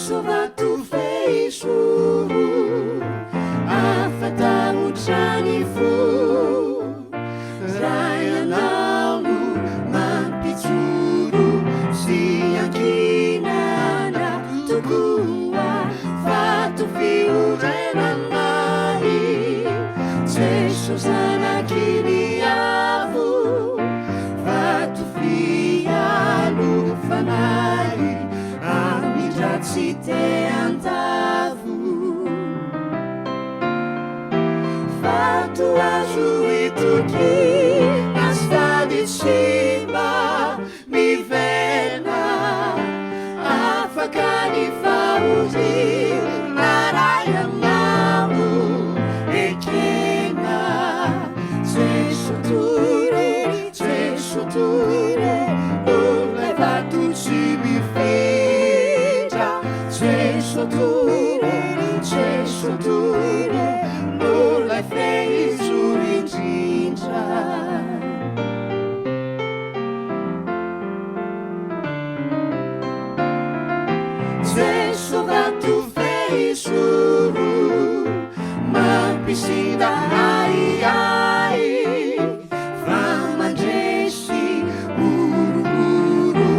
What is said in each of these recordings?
Jesovato feisoro afatahotrany fo ray anao no mampitsoro sy ankinana tokoa vato fiorenanay Jeso zanakiny avo vato fialofanay amidratsy te andavo vato azo itoky nastady simba mivena afaka ny faorina ray anamo ekena Jeso tory olay vato tsy mifetra Jeso tory olay feizoro indrindra Jesovato feizoro mampisinda ai fa mandresy ururu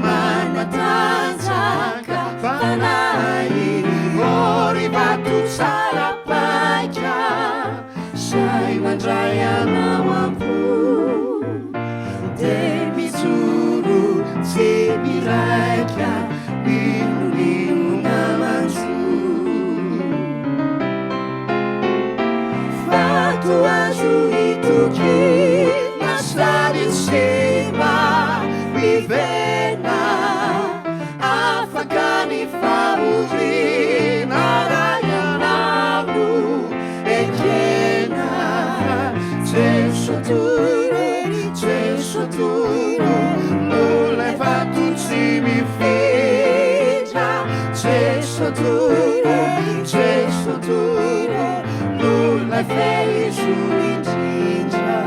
manatanjaka fanay ori vato sarapaka say mandray anao ampo de mijoro tsy miraika minonina manjo vato azo itoky nasary ntsima mivena afaka ny faorina ray anamo ekena Jeso tory olay vato tsy mifetra Jeso tory olay feizoro indrindra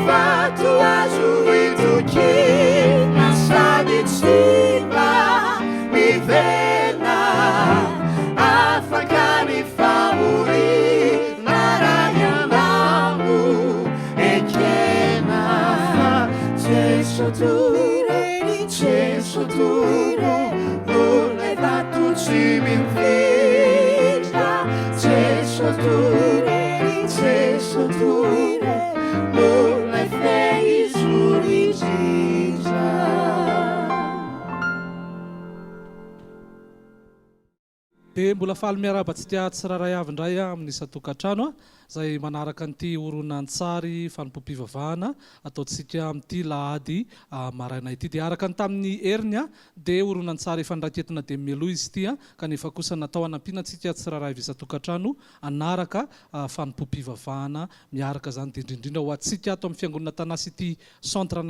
vato azo itoky nasady tsimba mivena afaka ny faorina ray anamo ekena Jeso tory olay vato tsy mifetra Jeso tory olay feizoro indrindra dia mbola faly miarabantsika tsiraray avy indray amin'ny isa-tokantrano zay manaraka an'ity horonan-tsary fanompoam-pivavahana ataontsika amin'ity lahady maraina ity dia araka ny tamin'ny heriny dia horonan-tsary efa niraketina dia mialoha izy ity kanefa kosa natao hanampiana antsika tsiraray avy isa-tokantrano anaraka fanompoam-pivavahana miaraka zany dia indrindrindra ho antsika ato amin'ny fiangonana tanasy ity centre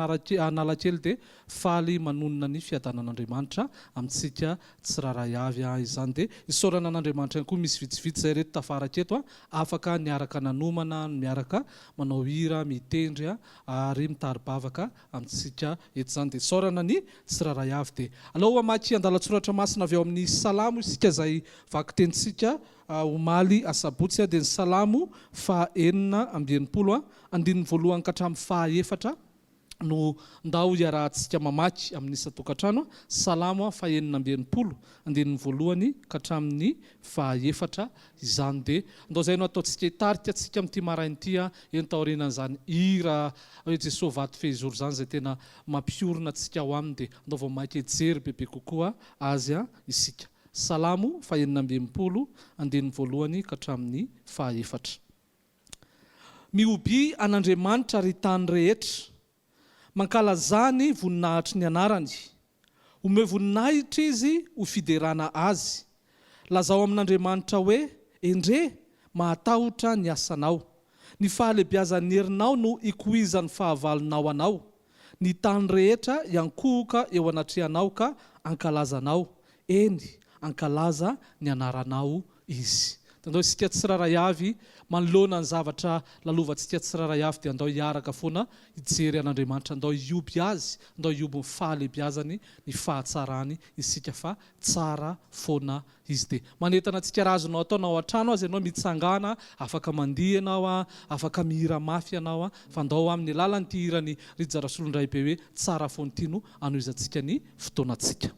Analakely dia faly manonona ny fiadanan'Andriamanitra amintsika tsiraray avy izany dia isaorana an'Andriamanitra ihany koa misy vitsivitsy zay reto tafaraka eto afaka niaraka nanomana miaraka manao hira mitendry ary mitary-bavaka amintsika eto zany dia isaorana ny tsiraray avy dia aleo mamaky andalatsoratra masina avy eo amin'ny salamo isika zay vaky tenitsika omaly asabotsy dia ny salamo faha 480 andininy voalohany ka hatramin'ny faha 4 no ndao iarahantsika mamaky amin'ny isa-tokantrano salamo faha 480 andininy voalohany ka hatramin'ny faha 4 izany dia ndao zay no ataontsika hitarika atsika amin'ity maraina ity entaorinan'izany hira hoe Jesosy vato feizoro zany zay tena mampiorona atsika ho aminy dia ndao vao maiky ejery bebe kokoa azy isika salamo faha 480 andininy voalohany ka hatramin'ny faha 4 mioby an'Andriamanitra ry tany rehetra mankalazany voninahitry ny anarany ome voninahitra izy ho fiderana azy lazao amin'Andriamanitra hoe endre mahatahotra ny asanao ny fahalebiazan'ny herinao no ikoizan'ny fahavalonao anao ny tany rehetra iankohoka eo anatrehanao ka ankalazanao eny ankalaza ny anaranao izy andao isika tsiraray avy manoloana ny zavatra lalovantsika tsiraray avy dia andao hiaraka foana hijery an'Andriamanitra, andao hioby azy, andao hioby ny fahalebiazany, ny fahatsarany isika fa tsara foana izy dia manentana antsika raha azonao atao nao an-trano azy ianao mitsangana, afaka mandihy ianao, afaka mihira mafy ianao, fa andao amin'ny alalan'ity hirany ry Jarasolondray be hoe tsara foana ity no anohizantsika ny fotoanantsika.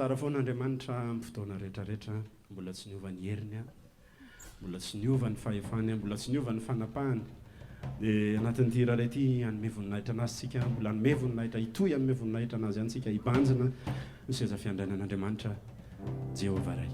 tsara foan'andriamanitra amin'ny fotoana rehetrarehetra mbola tsy niovany heriny a mbola tsy niovany fahefany mbola tsy niovany fanapahany dia anatin'ity raha ray ty anome voninahitra anazy tsika mbola anome voninahitra hitohy anome voninahitra anazy ihany tsika hibanjina ny seza fiandrainan'andriamanitra Jehova ray.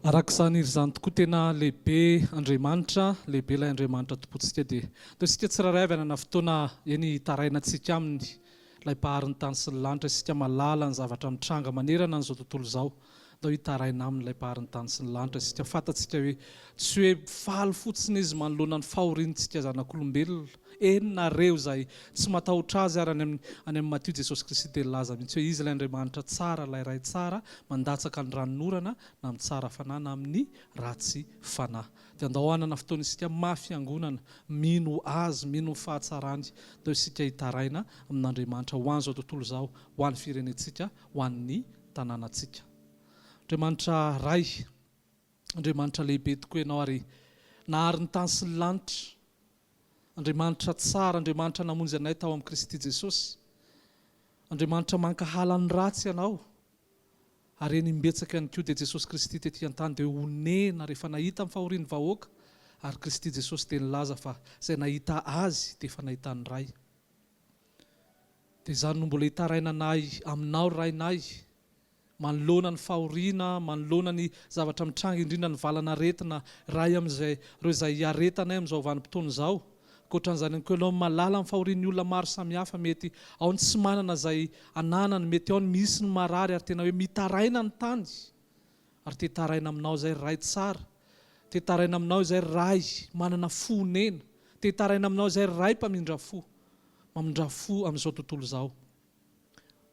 Arak'izany iry zany tokoa tena lehibe Andriamanitra, lehibe ilay Andriamanitra tompontsika dia isika tsiraray avy anana fotoana eny tarainantsika aminy ilay paharin'ny tany sy ny lanitra, isika malala ny zavatra mitranga manerana n'izao tontolo izao. Dao hitaraina amin'ilay paharin'ny tany sy ny lanitra, isika fantatsika hoe tsy hoe faly fotsiny izy manoloana ny fahoriantsika zanak'olombelona, enareo izay tsy matahotra azy ary any amin'ny Matio Jesosy Kristy dia laza mihitsy hoe izy ilay Andriamanitra tsara, ilay ray tsara, mandatsaka ny ranonorana na amin'ny tsara fanahy na amin'ny ratsy fanahy. Dia andao hanana fotoana isika mafiangonana, mino azy, mino fahatsarany, dao isika hitaraina amin'Andriamanitra ho an'izao tontolo izao, ho an'ny firenentsika, ho an'ny tanànantsika. Andriamanitra ray, Andriamanitra lehibe tokoa ianao ary nahary ny tany sy ny lanitra, Andriamanitra tsara, Andriamanitra namonjy anay tao amin'ny Kristy Jesosy, Andriamanitra mankahala ny ratsy ianao, ary eny imbetsaka ihany koa dia Jesosy Kristy tetỳ an-tany dia honena rehefa nahita amin'ny fahorian'ny vahoaka, ary Kristy Jesosy dia nilaza fa izay nahita azy dia efa nahita ny ray. Dia izany no mbola hitaraina anay aminao rainay, manoloana ny fahoriana, manoloana ny zavatra mitranga, indrindra ny valana aretina ray amin'izay ireo izay aretanay amin'izao vanim-potoana izao. Ankoatran'izany koa ianao malala amin'ny fahorian'ny olona maro samihafa, mety ao ny tsy manana izay ananany, mety ao ny misy ny marary ary tena hoe mitaraina ny tany, ary tetaraina aminao izay ray tsara, tetaraina aminao izay ray manana fonena, tetaraina aminao izay ray mpamindra fo, mamindra fo amin'izao tontolo izao,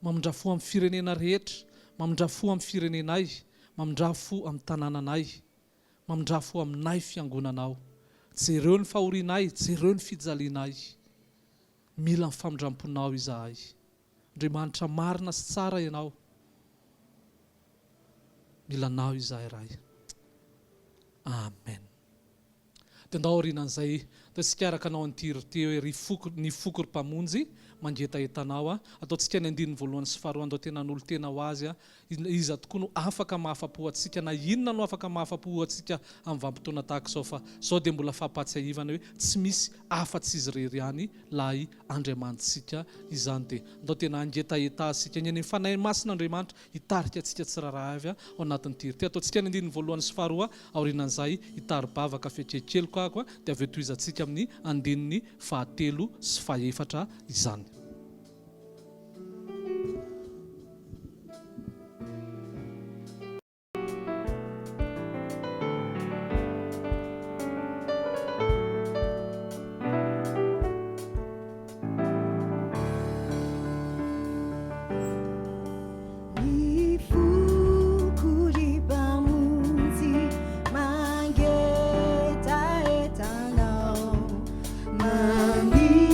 mamindra fo amin'ny firenena rehetra, mamindra fo amin'ny firenenay, mamindra fo amin'ny tanànanay, mamindra fo aminay fiangonanao. Jereo ny fahorianay, jereo ny fijalianay, mila ny famindram-ponao izahay. Andriamanitra marina sy tsara ianao, mila anao izahay ray. Amen. Dia andao aorianan'izay dia isika araka anao an'ity hoe ny foko ry mpamonjy mangetahetanao, ataontsika ny andininy voalohany sy faharoa, andao tena n'olo tena ho azy, iza tokoa no afaka mahafapo antsika, na inona no afaka mahafapo antsika amin'ny vanim-potoana tahaka izao, fa izao dia mbola fahampatsiahivana hoe tsy misy afa-tsy izy irery ihany lahy Andriamanitsika izany. Dia andao tena angetaheta asika ny any fanahy masin'Andriamanitra hitarika antsika tsiraray avy ao anatin'ity. Ty ataontsika ny andininy voalohany sy faharoa, aorianan'izay hitary-bavaka fihetsikeliko ako, dia avy tohizantsika amin'ny andininy fahatelo sy fahaefatra izany. Mandirilan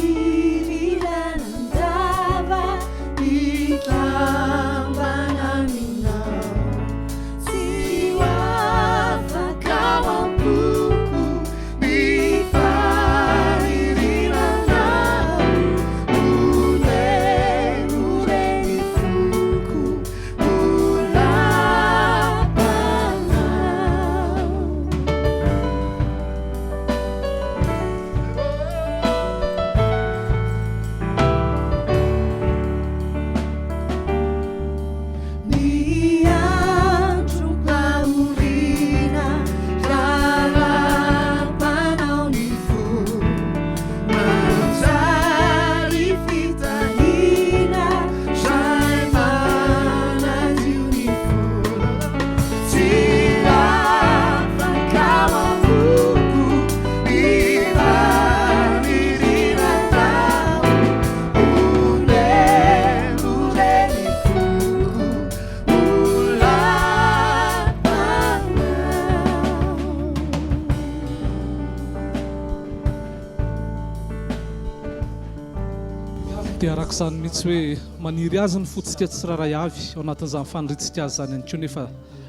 dia arak'izany mihitsy hoe maniry azy ny fotsika tsy raray avy ao anatin'izany faniritsika azy zany ihany koa, nefa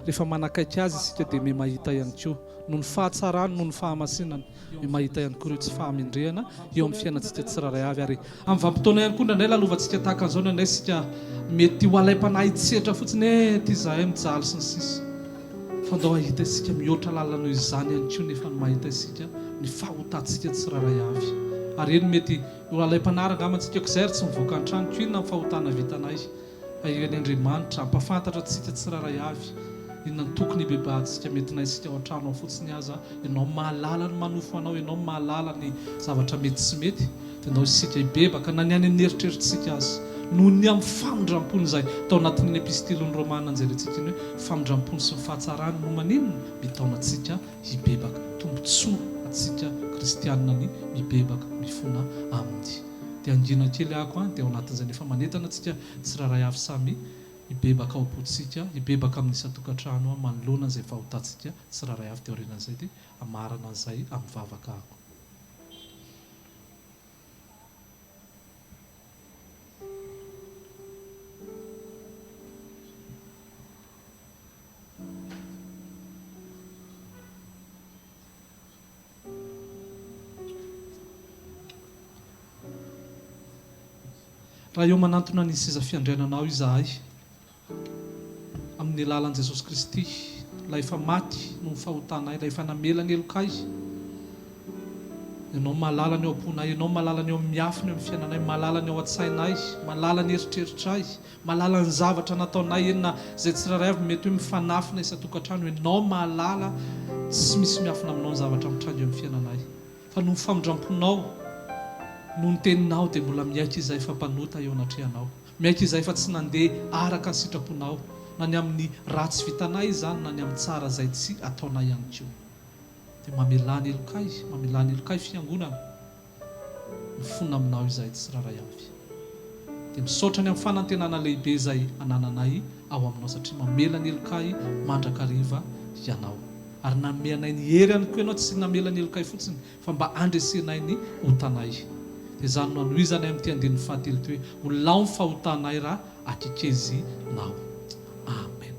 rehefa manakaiky azy isika dia me mahita ihany koa noho ny fahatsarany, noho ny fahamasinany, me mahita ihany koa ireo tsy fahamendrehana eo amin'ny fiainantsika tsy raray avy. Ary amin'ny vanim-potoana ihany koa indraindray lalovantsika tahaka an'izao, indraindray isika mety ho alaim-panahy hitsetra fotsiny ty zahay mijaly sy ny sisa, fa ndao ahita isika mihoatra lalana noho izany ihany koa, nefa mahita isika ny fahotantsika tsy raray avy. Ary eny mety ho alaim-panaranga amantsika izay tsy mivoaka an-trano ko inona ny fahotana vitanay, fa ny Andriamanitra ampafantatra antsika tsy raray avy inona ny tokony hibebahantsika. Mety na isika ao an-trano ao fotsiny aza, ianao mahalala ny manofo anao, ianao mahalala ny zavatra mety sy mety, dia ndao isika hibebaka na ny any amin'ny eritreritrsika azy noho ny amin'ny famindram-pony izay tao anatin'ny epistilon'ny Romana anjerentsika iny hoe famindram-pony sy ny fahatsarany no maninona mitaona antsika hibebaka, tombontsoa atsika kristianina ny mibebaka mifona aminy. Dia angina kely ako dia ao anatin'izay efa manentana antsika tsy raray avy samy hibebaka ao am-potsika, hibebaka amin'ny isan-tokantrano manoloana an'izay fahotantsika tsy raray avy. Dia aorianan'izay dia amarana an'izay amin'ny vavaka ako. Raha eo manantona ny seza fiandriananao izahay amin'ny alalan'i Jesosy Kristy, ilay efa maty no ny fahotanay, ilay efa namela ny elokay, ianao mahalala ny ao am-ponay, ianao mahalala ny ao amin'ny afiny, eo amin'ny fiainanay, mahalala ny ao an-tsainay, mahalala ny eritreritray, mahalala ny zavatra nataonay enina izay tsy raray avy mety hoe mifanafina isan-tokantrano, ianao mahalala tsy misy miafina aminao ny zavatra mitrango eo amin'ny fiainanay, fa no ny famindram-ponao no ny teninao dia mbola miaika izay fa mpanota eo anatrehanao, miaika izay fa tsy nandeha araka ny sitraponao, na ny amin'ny ratsy vitanay izany na ny amin'ny tsara izay tsy ataonay ihany koa. Dia mamelany elokay fiangonana mifona aminao izay tsy raray avy, dia misaotra ny amin'ny fanantenana lehibe izay anananay ao aminao, satria mamela ny elokay mandrakariva ianao, ary nanome anay ny hery ihany koa ianao, tsy namela ny elokay fotsiny fa mba andresenay ny hotanay. Dia izany no anohizanay amin'ity andinin'ny fahatelo ty hoe ho lao ny fahotanay raha akikezinao. Amen.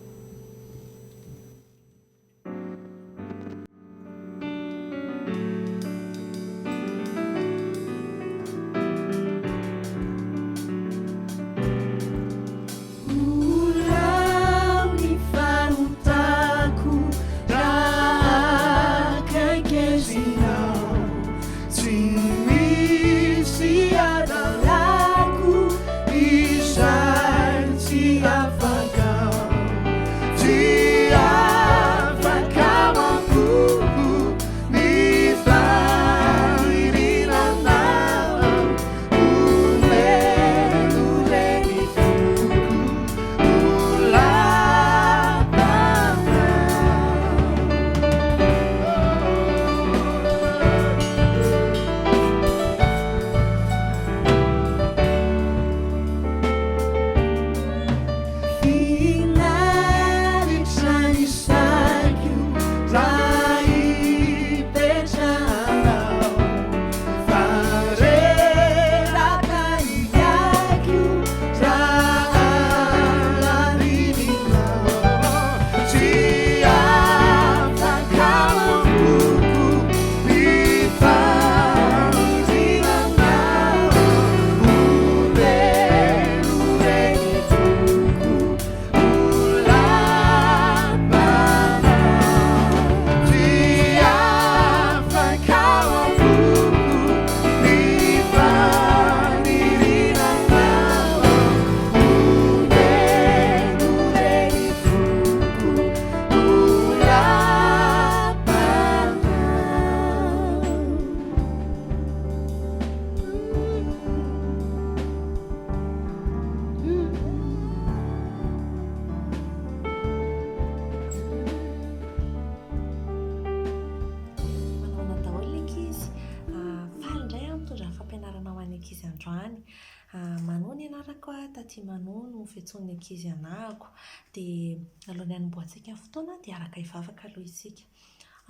Taty manono fetson'ny ankizy anako dia alohan'ny hanomboantsika ny fotoana dia araka hivavaka aloha isika.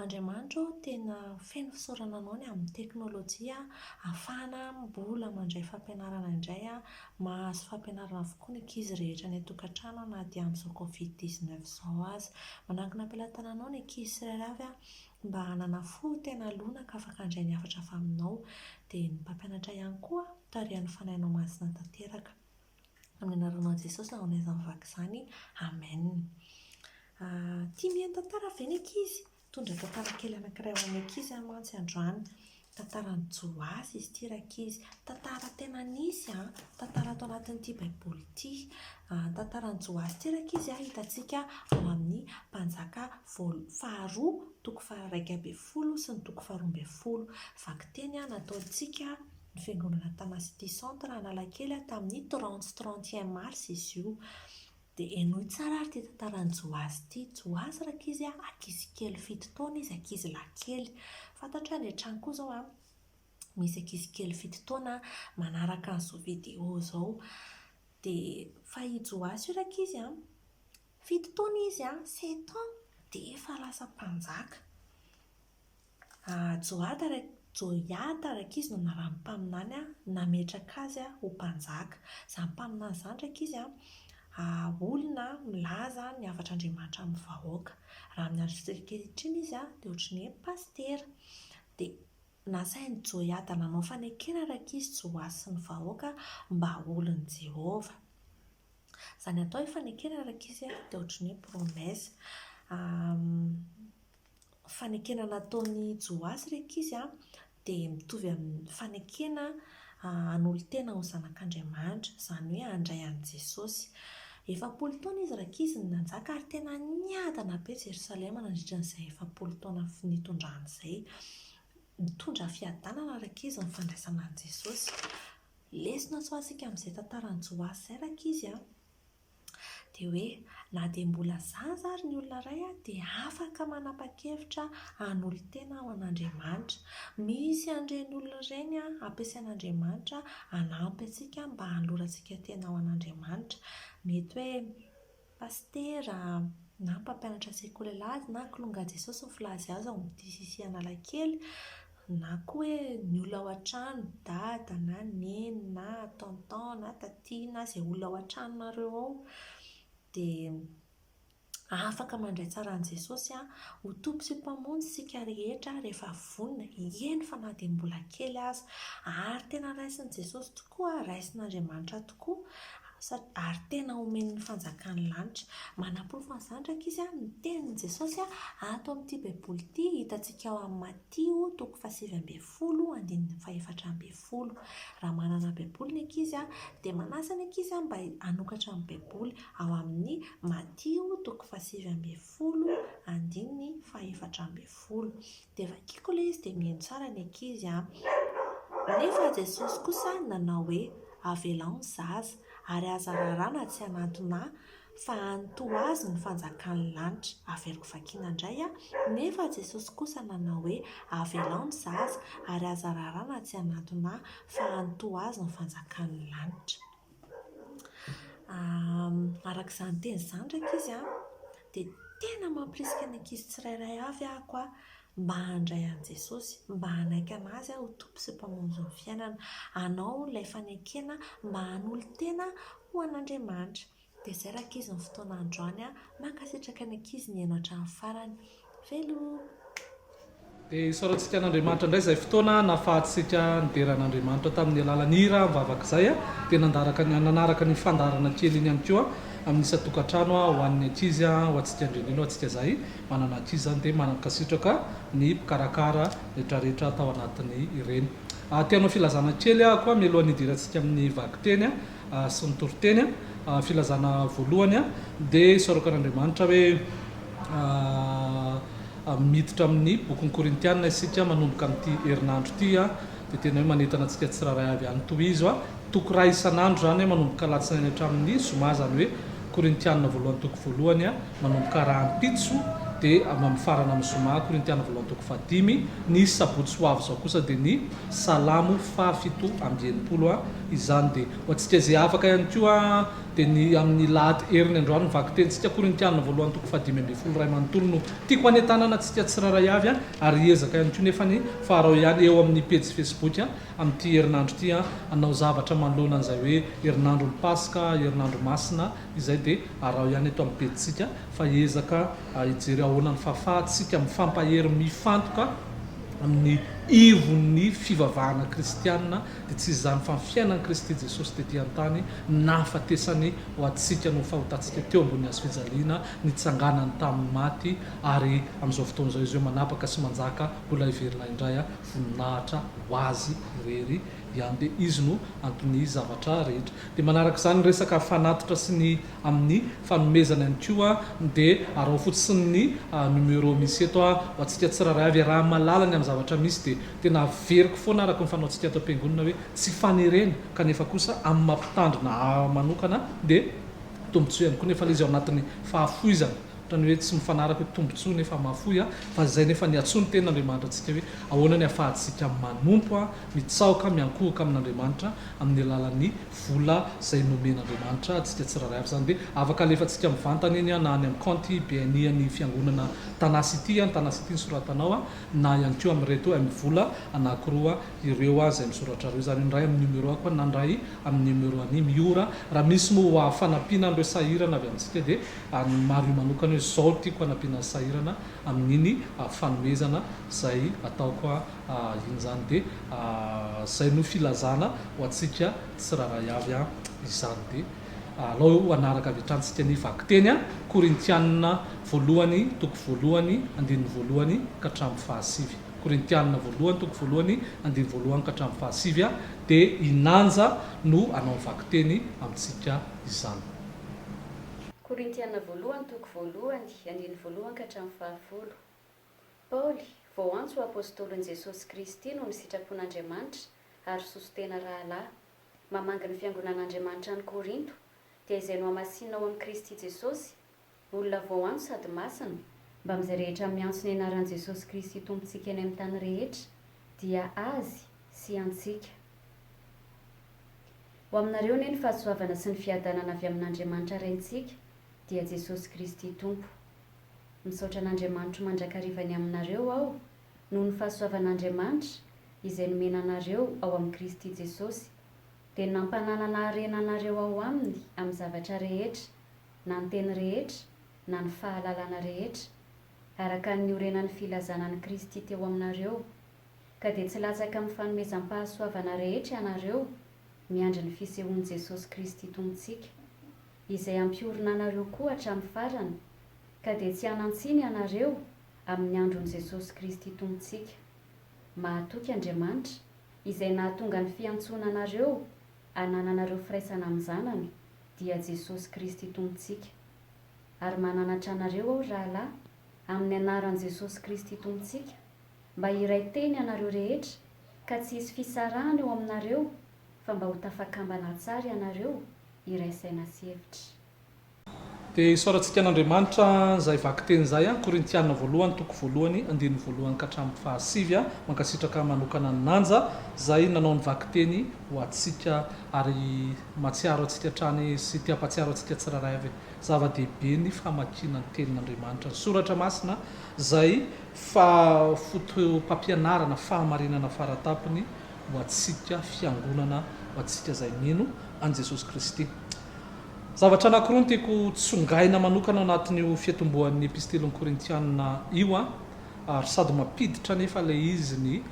Andriamanitra tena feno fisaorana anao ny amin'ny teknôlôjia ahafahana mbola mandray fampianarana indray mahazo fampianarana avokoa ny ankizy rehetra ny an-tokantrano na dia amin'izao Covid-19 izao aza. Manangona ampelantanana anao ny ankizy tsirairay avy mba hanana fo tena lonaka afaka handray ny hafatra avy aminao, dia ny mpampianatra ihany koa tarihany fanahinao masina tanteraka. Amin'ny anaranao Jesosy ao n'aizany vaky izany, amen. Tia mihaino tantara ve ny ankizy? Tondra tantara kely anankiray ho an'ny ankizy mantsy androany. Tantaran'ny Joasy izy ity rakizy. Tantara tena nisy tantara atao anatin'ity baiboly ity. Tantaran'ny Joasy ity rakizy hitantsika ao amin'ny mpanjaka faharoa toko faha 1:10 sy ny toko faha 12. Vaky teny nataontsika ny fiangonana Tanasity Centre Analakely tamin'ny 30 mars izy io. Dia enoy tsara ary ity tantaran'ny Joasy ity. Joasy rakizy ankizy kely 7 taona izy, ankizy lahy kely. Fantatra ny hatrany koa zao misy ankizy kely 7 taona manaraka an'izao vidéo izao. Dia fa i Joasy io rakizy 7 taona izy 7 ans dia efa lasa mpanjaka. Joiada rakizy no anarany mpaminany nametraka azy ho mpanjaka. Izany mpaminany izany rakizy olona milaza ny havatr'Andriamanitra amin'ny vahoaka. Raha amin'ny andro ankehitriny izy dia ohatran'ny hoe pastera. Dia nasain'ny Joiada nanao fanekena rakizy Joasy sy ny vahoaka mba olon'i Jehova. Izany atao fanekena rakizy dia ohatran'ny hoe promesa. Fanekena nataon'ny Joasy rakizy dia mitovy amin'ny fanekena hanolo-tena ho zanak'Andriamanitra, izany hoe handray an'i Jesosy. 70 taona izy rakizy ny nanjaka ary tena niadana be Jerosalema nandritra n'izay 70 taona nitondrany izay. Nitondra fiadanana rakizy ny fandraisana an'i Jesosy. Lesona soa isika amin'izay tantaran'ny Joasy izay rakizy dia hoe na dia mbola zaza ary ny olona iray dia afaka manapa-kevitra hanolo-tena ao an'Andriamanitra. Misy an'ireny olona ireny ampiasain'Andriamanitra hanampy antsika mba hanolorantsika tena ao an'Andriamanitra. Mety hoe pastera na mpampianatra sekoly lahy na kilonga Jesosy ny filaza azy ao amin'ity sisi Analakely, na koa hoe ny olona ao an-trano, dada na neny na tonton na tatina, izay olona ao an-tranonareo ao, dia afaka mandray tsara an'i Jesosy ho tompo sy mpamonjy isika rehetra rehefa vonona, eny fa na dia mbola kely aza. Ary tena raisin'i Jesosy tokoa, raisin'Andriamanitra tokoa, ary tena omeny ny fanjakan'ny lanitra. Manaprofo an'izany rakizy ny tenin'i Jesosy ato amin'ity baiboly ity hitantsika ao amin'ny Matio toko faha 7:10 andininy faha 4:10. Raha manana baiboly ny ankizy dia manasa ny ankizy mba hanokatra amin'ny baiboly ao amin'ny Matio toko faha 7:10 andininy faha 4:10. Dia vakiko ilay izy dia mihaino tsara ny ankizy nefa Jesosy kosa nanao hoe avelao ny zaza ary aza rarana tsy hanantona fa hantoa azy ny fanjakan'ny lanitra. Averiko vakiana indray nefa Jesosy kosa nanao hoe avelao ny zaza ary aza rarana tsy hanantona fa hantoa azy ny fanjakan'ny lanitra. Araka izany teny izany rakizy dia tena mampirisika ny ankizy tsirairay avy mba handray an'i Jesosy, mba hanaiky anazy ho tompo sy mpamonjy ny fiainana, hanao ilay fanekena mba hanolo-tena ho an'Andriamanitra. Dia izay rakizy ny fotoana androany mankasitraka ny ankizy ny haino hatramin'ny farany. Velo! Dia isaorantsika an'Andriamanitra indray izay fotoana nahafahantsika nideran'Andriamanitra tamin'ny alalan'ny hira-bavaka izay dia nanaraka ny fandarana kely iny ihany koa amin'ny isa-tokantrano ho an'ny ankizy ho antsika indrindrindra ho antsika izay manana ankizy izany dia mankasitraka ny mpikarakara rehetrarehetra tao anatin'ny ireny. Tianao filazana kely koa mialohan'ny hidirantsika amin'ny vakiteny sy ny toriteny filazana voalohany dia isaorako an'Andriamanitra hoe miditra amin'ny bokin'ny Korintiana isika manomboka amin'ity herinandro ity dia tena hoe manentana antsika tsirairay avy ihany toy izy toko iray isan'andro izany hoe manomboka alatsinainy hatramin'ny zoma, izany hoe Korintiana voalohany toko voalohany manomboka rahampitso dia mifarana amin'ny zoma Korintiana voalohany toko fahadimy ny sabotsy ho avy zao kosa dia ny salamo fahafito amby enimpolo izany dia ho antsika zay afaka ihany koa dia ny amin'ny lahady heriny androany mivaky tenitsika Korintiana voalohany toko fahadimy amby folo ray manontolo no tiako hanetanana antsika tsiraray avy ary ezaka ihany koa nefa ny farao ihany eo amin'ny page Facebook amin'ity herinandro ity anao zavatra manoloana an'izay hoe herinandro ny Paska, herinandro masina izay dia arao ihany eto amin'ny pejitsika fa ezaka hijery ahoana ny fahafahatsika mifampahery mifantoka amin'ny ivon'ny fivavahana kristianina dia tsy izany fa ny fiainan'i Kristy Jesosy tetỳ an-tany nahafatesany ho antsika no fahotantsika teo ambony hazo fijaliana nitsanganany tamin'ny maty ary amin'izao fotoan'izao izy eo manapaka sy manjaka mbola hiverina indray voninahitra ho azy irery ihany dia izy no antony zavatra rehetra dia manaraka izany resaka fanatitra sy ny amin'ny fanomezana ihany koa dia arao fotsiny ny numéro misy eto ho antsika tsiraray avy raha malalany amin'ny zavatra misy dia tena veriko foana araka ny fanaontsika ato am-piangonana hoe tsy fanereny kanefa kosa amin'ny mampitandrina manokana dia tombontsoa ihany koa nefa ilay izy ao anatin'ny fahafoizana ohatrany hoe tsy mifanaraka hoe tombontsoa nefa mahafoy fa zay nefa ny atsony ten'Andriamanitra antsika hoe ahoana ny ahafahantsika manompo mitsaoka miankohoka amin'Andriamanitra amin'ny alalan'ny vola izay nomen'Andriamanitra antsika tsiraray avy zany dia afaka alefantsika mivantana eny na any amin'ny compte BNI ny fiangonana Tanasy ity ny soratanao na ihany koa amin'reto amin'ny vola anankiroa ireo izay misoratra ireo zany ndray amin'ny numéro koa na ndray amin'ny numéro any miora raha misy moa fanampiana an'ireo sahirana avy amintsika dia maro manokana hoe zao tiako hanampiana sahirana amin'iny fanomezana izay ataoko iny zany dia izay no filazana ho antsika tsiraray avy izany dia alao anaraka avitrantsika ny vakiteny Korintiana voalohany toko voalohany andiny voalohany ka hatramin'ny fahasivy Korintiana voalohany toko voalohany andiny voalohany ka hatramin'ny fahasivy dia inanja no anao vakiteny amintsika izany. Korintiana voalohany toko voalohany andiny voalohany ka hatramin'ny fahafolo. Paoly vao antso apôstôlon'i Jesosy Kristy no ny sitrapon'Andriamanitra ary sositena rahalahy mamanga ny fiangonan'Andriamanitra any Korinto dia izay no hamasinao amin'ny Kristy Jesosy olona vao antso sady masina mba amin'izay rehetra miantso ny anaran'i Jesosy Kristy tompontsika eny amin'ny tany rehetra dia azy sy antsika. Ho aminareo ny fahasoavana sy ny fiadanana avy amin'Andriamanitra rentsika dia Jesosy Kristy tompo. Misaotra an'Andriamanitra mandrakarivany aminareo aho noho ny fahasoavan'Andriamanitra izay nomena anareo ao amin'ny Kristy Jesosy dia nampananana harena anareo ao aminy amin'ny zavatra rehetra na ny teny rehetra na ny fahalalana rehetra araka ny orenan'ny filazanan'i Kristy teo aminareo ka dia tsy latsaka amin'ny fanomezam-pahasoavana rehetra ianareo miandry ny fisehoan'i Jesosy Kristy tompontsika izay ampiorina anareo koa hatramin'ny farany ka dia tsy hanantsiny ianareo amin'ny andron'i Jesosy Kristy tompontsika. Mahatoky Andriamanitra izay nahatonga ny fiantsoana anareo hanananareo firaisana amin'ny zanany dia Jesosy Kristy tompontsika ary mananatra anareo aho rahalahy amin'ny anaran'i Jesosy Kristy tompontsika mba hiray teny anareo rehetra ka tsy hisy fisarahana eo aminareo fa mba ho tafakambana tsara ianareo iraisaina sy hevitra. dia isorantsika an'Andriamanitra izay vakiteny izay Korintiana voalohany toko voalohany andiny voalohany ka hatramin'ny fahasivy mankasitraka manokana ny nanja izay nanao ny vakiteny ho antsika ary matsiaro antsika hatrany sy tia-patsiaro antsika tsiraray avy zava-dehibe ny famakiana ny tenin'Andriamanitra ny soratra masina izay fotom-pampianarana fahamarinana faratapony ho antsika fiangonana ho antsika izay mino an Jesosy Kristy. Zavatra anankiroa tiako tsongaina manokana anatin'io fiatombohan'ny epistelon'ny Korintiana io ary sady mampiditra nefa ilay izy ny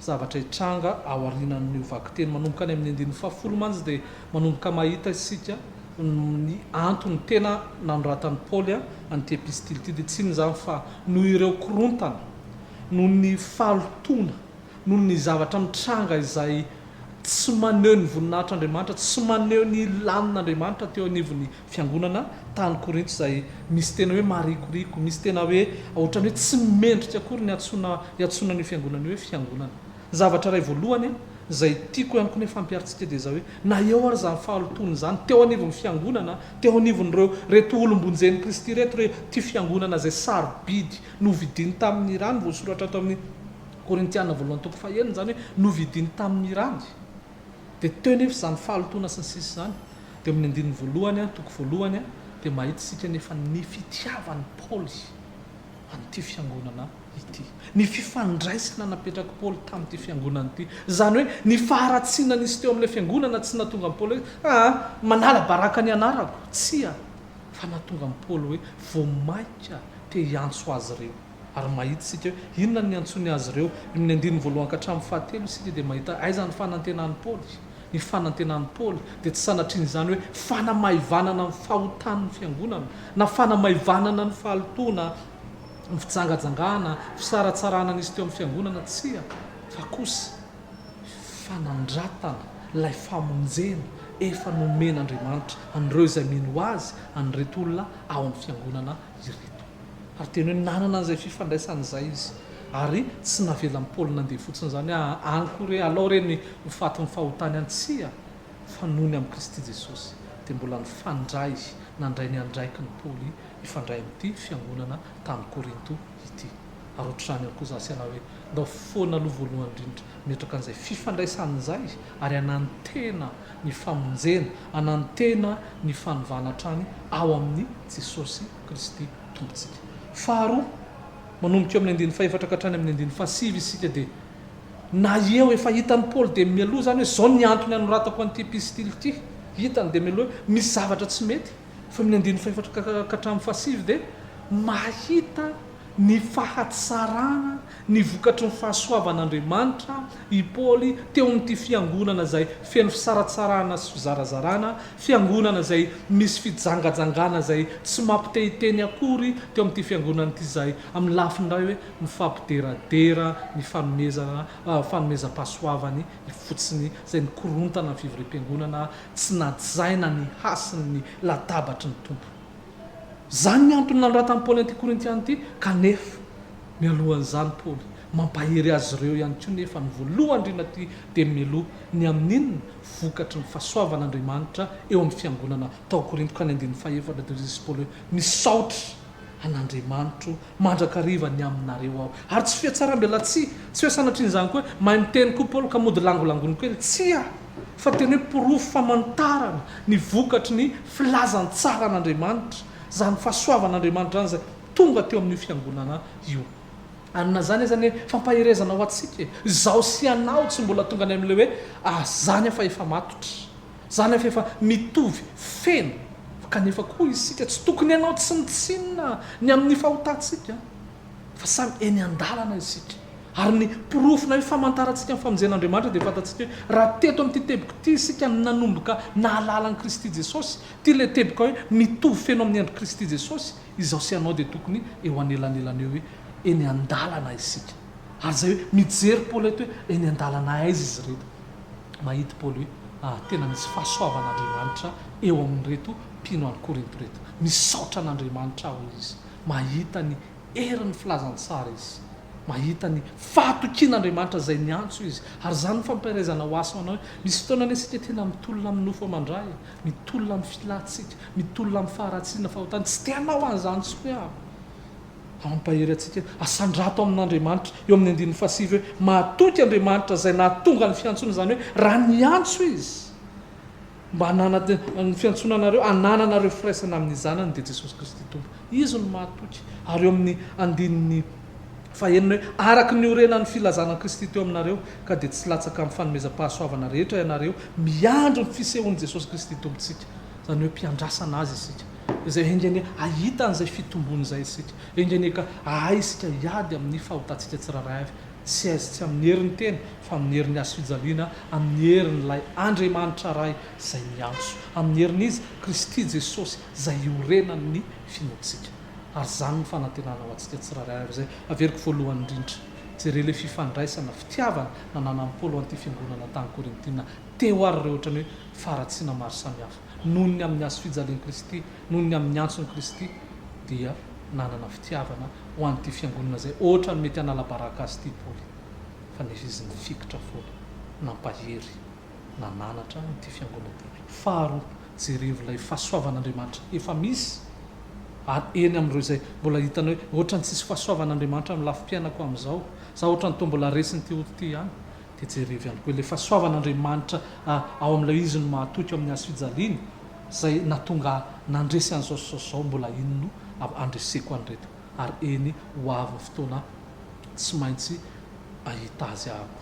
zavatra hitranga ao aorianan'io vakiteny manomboka any amin'ny andiny fahafolo mantsy dia manomboka mahita isika ny antony tena nanoratan'ny Paoly an'ity epistily ity dia tsy izany fa noho ireo korontana noho ny falotona noho ny zavatra mitranga izay tsy maneho ny voninahitr'Andriamanitra tsy maneho ny lanin'Andriamanitra teo anivon'ny fiangonana tany Korinto izay misy tena hoe marikoriko misy tena hoe ohatrany hoe tsy mendrika akory ny iatsonan'io fiangonana hoe fiangonana. Zavatra iray voalohany zay tiako ihany koa nefa fampiaritsika dia zao hoe na eo ary zany fahalotony zany teo anivon'ny fiangonana teo anivon'ireo reto olombonjeny Kristy reto re ty fiangonana zay sarobidy novidiny tamin'ny rany voasoratra ato amin'ny Korintiana 1:1 zany hoe novidiny tamin'ny rany dia teo nefa zany fahalotona sy ny sisy zany dia amin'ny andininy voalohany toko voalohany dia mahita isika nefa ny fitiavan'ny Paoly an'ity fiangonana ity ny fifandraisana napetraka Paoly tamin'ity fiangonana ity zany hoe ny faharatsiana nisy teo amin'ilay fiangonana tsy natonga amin'ny Paoly hoe manala baraka ny anarako tsy fa natonga amin'ny Paoly hoe voamaika te hiantso azy ireo ary mahita isika hoe inona ny antsony azy ireo amin'ny andininy voalohany ka hatramin'ny fahatelo isika dia mahita aiza ny fanantenan'ny Paoly ny fanantenan'ny Paoly dia tsy sanatriany izany hoe fanamaivanana ny fahotan'ny fiangonana na fanamaivanana ny fahalotona ny fijangajangana fisaratsarana nisy teo amin'ny fiangonana tsy fa kosa fanandratana ilay famonjena efa nomen'Andriamanitra an'ireo izay mino azy an'ireto olona ao amin'ny fiangonana ireto ary teny hoe nanana an'izay fifandraisan'izay izy ary tsy navela amin'ny Paoly nandeha fotsiny zany any koa alao reny mifaty ny fahotany any tsy fa nony amin'ny Kristy Jesosy dia mbola nifandray nandray ny andraiky ny Paoly ifandray amin'ity fiangonana tamin'ny Korinto ity ary ohatr'izany ihany koa zasana hoe ndao foana aloha voalohany indrindra metraka an'izay fifandraisan'izay ary anantena ny famonjena anantena ny fanovanatrany ao amin'ny Jesosy Kristy tompontsika faharoa manomboka eo amin'ny andininy faefatra ka hatrany amin'ny andininy fahasivy isika dia na eo efa hitan'ny Paoly dia mialoha zany hoe zao ny antony anoratako an'ity epistily ity hitany dia mialoha hoe misy zavatra tsy mety fa amin'ny andininy faefatra ka hatramin'ny fahasivy dia mahita ny fahatsarana ny vokatry ny fahasoavan'Andriamanitra i Paoly teo amin'ity fiangonana zay feno fisaratsarana sy fizarazarana fiangonana zay misy fijangajangana zay tsy mampitehiteny akory teo amin'ity fiangonana ity zay amin'ny lafindray hoe mifampideradera ny fanomezam-pahasoavany fotsiny zay nikorontana ny fivoriam-piangonana tsy najaina ny hasiny ny latabatry ny tompo zany ny antony nanoratan'ny Paoly an'ity Korintiana ity kanefa mialohan'izany Paoly mampahery azy ireo ihany koa nefa ny voalohany indrindra ty dia mialoha ny amin'inona vokatry ny fahasoavan'Andriamanitra eo amin'ny fiangonana tao Korinto ka ny andininy fahaefatra dia izy Paoly hoe misaotra an'Andriamanitra mandrakariva ny aminareo ao ary tsy fiatsaram-bela tsy hoe sanatrian'izany koa hoe mahay miteny koa Paoly ka mody langolangony koa tsy fa teny hoe porofo famantarana ny vokatry ny filazany tsara an'Andriamanitra zany fahasoavan'Andriamanitra zany zay tonga teo amin'ny fiangonana io anona zany zany hoe fampaherezana ho atsika zaho sy anao tsy mbola tonga any amin'ilay hoe zany afa efa matotra zany afa efa mitovy feno kanefa koa isika tsy tokony ianao tsy mitsinona ny amin'ny fahotantsika fa samy eny an-dalana isika ary ny porofona hoe famantarantsika amin'ny famonjen'Andriamanitra dia fantatsika hoe raha teto amin'ity teboka ity isika nanomboka nahalala an'i Kristy Jesosy ty le teboka hoe mitovy feno amin'ny andro Kristy Jesosy izaho sy anao dia tokony eo anelanelana eo hoe eny an-dalana isika ary zay hoe mijery Paoly eto hoe eny an-dalana aiza izy reto mahita Paoly hoe tena misy fahasoavan'Andriamanitra eo amin'reto mpino any Korinto reto misaotra an'Andriamanitra ao izy mahita ny erin'ny filazany tsara izy mahita ny fahatokian'Andriamanitra zay niantso izy ary zany ny fampiarezana ho aso anao hoe misy fotoana ny isika tena mitolona amin'ny nofo amandray mitolona amin'ny filatsika mitolona amin'ny faharatsiana fahotany tsy tianao an'izany tsy hoe ampahery atsika asandrato amin'Andriamanitra eo amin'ny andininy fahasivy hoe mahatoky Andriamanitra zay nahatonga ny fiantsona zany hoe raha niantso izy mba hanana ny fiantsonanareo anananareo firaisana amin'ny zanany dia Jesosy Kristy tompo izy no mahatoky ary eo amin'ny andininy fahenina hoe araka ny orenan'ny filazana Kristy teo aminareo ka dia tsy latsaka amin'ny fanomezam-pahasoavana rehetra ianareo miandro ny fisehoan'i Jesosy Kristy tompontsika zany hoe mpiandrasana azy isika izay engeny ahita an'izay fitombon'izay isika engeny ka ahay isika hiady amin'ny fahotantsika tsiraray avy tsy aizy tsy amin'ny herin'ny teny fa amin'ny herin'ny azo fijaliana amin'ny herin'ilay Andriamanitra ray zay miantso amin'ny herin'izy Kristy Jesosy zay iorenan'ny finoantsika ary zany ny fanantenana ho antsika tsiraray avy zay averiko voalohany indrindra jereo le fifandraisana fitiavana nananan'ny Paoly an'ity fiangonana tany Korintina teo ary ireo ohatrany hoe faratsiana maro samihafa noho ny amin'ny azo fijalian'i Kristy noho ny amin'ny antson'i Kristy dia nanana fitiavana ho an'ity fiangonana zay ohatra ny mety hanala baraka azy ity Paoly fa nefa izy ny fikitra foana nampahery nananatra ty fiangonana ty. Faharoa jerevo ilay fahasoavan'Andriamanitra efa misy ary eny amin'ireo izay mbola hitanao hoe ohatrany tsisy fahasoavan'Andriamanitra amin'ny lafim-piainako amin'izao, za ohatrany toa mbola resiny ty olo ty ihany, dia jerevy ihany koa ilay fahasoavan'Andriamanitra ao amin'ilay izy no mahatoky amin'ny hazo fijaliany zay natonga nandresy an'izao mbola ino no andreseko an'ireto, ary eny ho avy fotoana tsy maintsy ahita azy aby,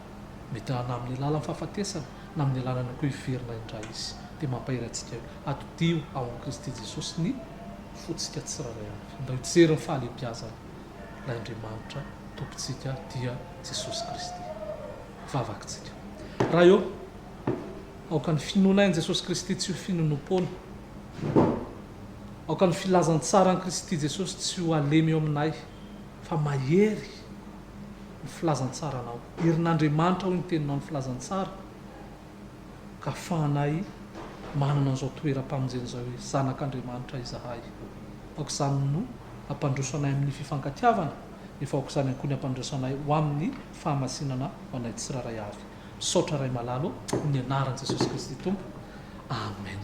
mety na amin'ny alalan'ny fahafatesana na amin'ny alalany koa hiverina indray izy. Dia mampahery antsika atotio ao amin'i Kristy Jesosy ny fotsika tsiraray avy, mba hijery ny fahalebiazana ilay Andriamanitra tompontsika dia Jesosy Kristy. Vavakitsika raha eo aoka ny finoanain' Jesosy Kristy tsy ho finonom-pona, aoka ny filazantsara an'i Kristy Jesosy tsy ho alemy eo aminay, fa mahery ny filazantsaranao. Herin'Andriamanitra hoy ny teninao ny filazantsara, ka afahanay manana an'izao toeram-pamonjena izao hoe zanak'Andriamanitra izahay. Aoka izany no ampandroso anay amin'ny fifankatiavana, nefa aoka izany ihany koa ny ampandroso anay ho amin'ny fahamasinana ho anay tsiraray avy. Saotra ray malalo ny anaran'i Jesosy Kristy Tompo. Amen.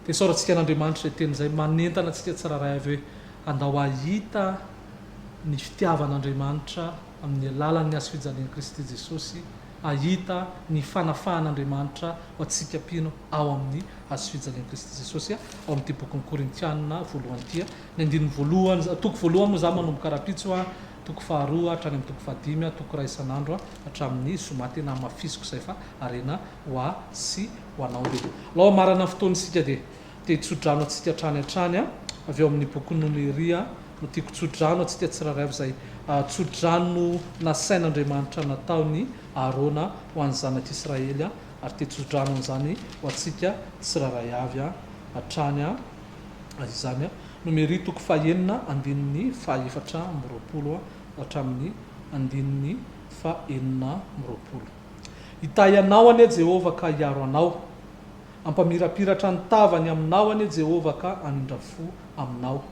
Dia saorantsika n'Andriamanitra izay teny izay manentana antsika tsiraray avy hoe andao ahita ny fitiavan'Andriamanitra amin'ny alalan'ny hazo fijalian'i Kristy Jesosy, ahita ny fanafahan'Andriamanitra ho antsika mpino ao amin'ny hazo fijalian'i Kristy Jesosy ao amin'ity bokin'ny Korintianina voalohany ity. Ny andininy voalohany, toko voalohany moa za manomboka rapitso toko faharoa hatrany amin'ny toko fahadimy, toko ray isan'andro hatramin'ny zoma tena mafisiko izay fa arena ho a sy ho anao. Dia lao marana fotoana isika dia hitsodrano antsika hatrany avy eo amin'ny boky Nomeria no tiako tsodrano antsika tsiraray avy izay tsodrano nasain'Andriamanitra nataony Arona ho an'ny zanak'Israely ary te tsodrano an'izany ho antsika tsiraray avy hatrany izany Nomeria toko fahaenina andininy fahaefatra amby roapolo hatramin'ny andininy fahaenina amby roapolo. Hitay anao anie Jehovah ka hiaro anao, ampamirapiratra ny tavany aminao anie Jehovah ka anindra fo aminao,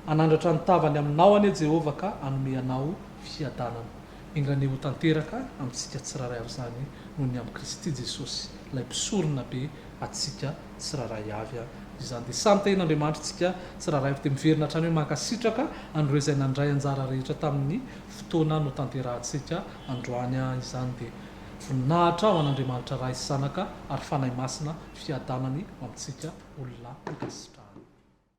anandratra ny tavany aminao anie Jehovah ka anome anao fiadanana. Ingrany ho tanteraka amintsika tsiraray avy izany noho ny amin'ny Kristy Jesosy ilay mpisorona be atsika tsiraray avy izany. Dia samy tahin'Andriamanitra tsika tsiraray avy dia miverina hatrany hoe mankasitraka an'ireo izay nandray anjara rehetra tamin'ny fotoana no tanterahantsika androany izany. Dia voninahitra ho an'Andriamanitra ray sy zanaka ary fanahy masina fiadanany ho amintsika olona mikasitrahana.